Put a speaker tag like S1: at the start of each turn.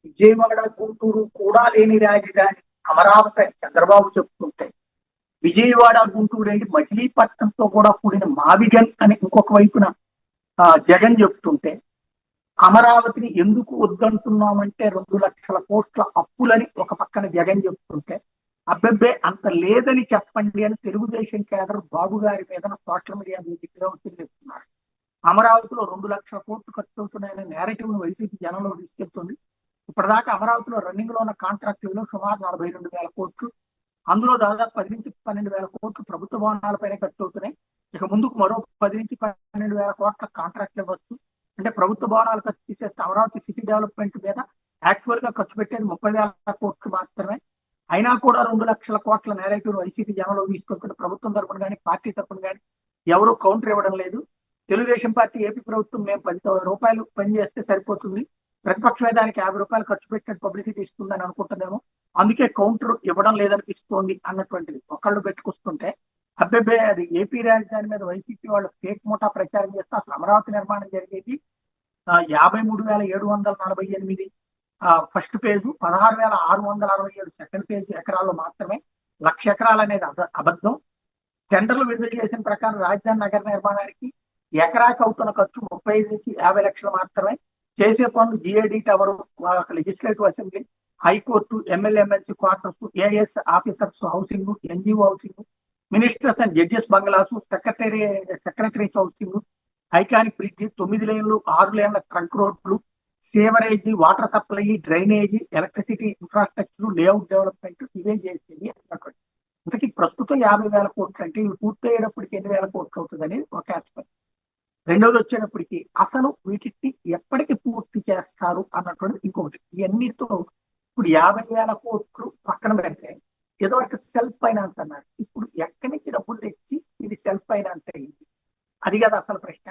S1: విజయవాడ గుంటూరు కూడా లేని రాజధాని అమరావతి అని చంద్రబాబు చెప్తుంటే, విజయవాడ గుంటూరు ఏంటి మచిలీపట్నంతో కూడా కూడిన మావిగన్ అని ఇంకొక వైపున జగన్ చెప్తుంటే, అమరావతిని ఎందుకు వద్దంటున్నామంటే 2 లక్షల కోట్ల అప్పులని ఒక పక్కన జగన్ చెప్తుంటే, అబ్బెబ్బే అంత లేదని చెప్పండి అని తెలుగుదేశం కేడర్ బాబు గారి మీద సోషల్ మీడియా వేదికగా వచ్చి చెప్తున్నారు. అమరావతిలో 2 లక్షల కోట్లు ఖర్చు అవుతున్నాయనే నేరేటివ్ ను వైసీపీ జనంలో తీసుకెళ్తుంది. ఇప్పటిదాకా అమరావతిలో రన్నింగ్ లో ఉన్న కాంట్రాక్ట్ విలువ సుమారు 42,000 కోట్లు. అందులో దాదాపు 10 నుంచి 12,000 కోట్లు ప్రభుత్వ భవనాలపైనే ఖర్చు అవుతున్నాయి. ఇక ముందుకు మరో 10 నుంచి 12,000 కోట్ల కాంట్రాక్ట్ ఇవ్వచ్చు. అంటే ప్రభుత్వ భవనాలు ఖర్చు తీసేస్తే అమరావతి సిటీ డెవలప్మెంట్ మీద యాక్చువల్ గా ఖర్చు పెట్టేది 30,000 కోట్లు మాత్రమే. అయినా కూడా 2 లక్షల కోట్ల నేరేటివ్ వైసీపీ జనంలో తీసుకొస్తున్న ప్రభుత్వం తరపున కానీ పార్టీ తరపున కానీ ఎవరు కౌంటర్ ఇవ్వడం లేదు. తెలుగుదేశం పార్టీ ఏపీ ప్రభుత్వం మేము 10,000 రూపాయలు పని చేస్తే సరిపోతుంది, ప్రతిపక్షమే దానికి 50 రూపాయలు ఖర్చు పెట్టినట్టు పబ్లిసిటీ ఇస్తుందని అనుకుంటుందేమో, అందుకే కౌంటర్ ఇవ్వడం లేదనిపిస్తోంది అన్నటువంటిది ఒకళ్ళు పెట్టుకొస్తుంటే, అబ్బెబ్బే అది ఏపీ రాజధాని మీద వైసీపీ వాళ్ళు ఫేక్ మోటా ప్రచారం చేస్తే అసలు అమరావతి నిర్మాణం జరిగేది 53,748 ఫస్ట్ ఫేజ్, 16,667 సెకండ్ ఫేజ్ ఎకరాల్లో మాత్రమే. 1,00,000 ఎకరాలు అనేది అబద్ధం. టెండర్లు విడుదల చేసిన ప్రకారం రాజధాని నగర నిర్మాణానికి ఎకరాకి అవుతున్న ఖర్చు 35 నుంచి 50 లక్షలు మాత్రమే. చేసే పనులు GID tower, legislative assembly, high court, MLA MLC quarters, AS officers housing, NGO housing, ministers and judges bungalows, secretaries housing, iconic bridge, 9 లేన్లు 6 లేన్ల ట్రంక్ రోడ్లు, sewerage, water supply, drainage, electricity infrastructure, layout development ఇవే చేసేది అన్నటువంటి. ఇంతకీ ప్రస్తుతం 50,000 కోట్లు అంటే ఇవి పూర్తయ్యేటప్పటికి ఎన్ని వేల కోట్లు అవుతుందని ఒక ఆస్పెక్ట్. రెండోది వచ్చేటప్పటికి అసలు వీటిని ఎప్పటికి పూర్తి చేస్తారు అన్నటువంటి ఇంకొకటి. ఇవన్నిటితో ఇప్పుడు 50,000 కోట్లు పక్కన పెడితే ఏదో ఒక సెల్ఫ్ ఫైనాన్స్ అన్నారు. ఇప్పుడు ఎక్కడి నుంచి డబ్బులు తెచ్చి ఇది సెల్ఫ్ ఫైనాన్స్ అయ్యింది? అది కదా అసలు ప్రశ్న.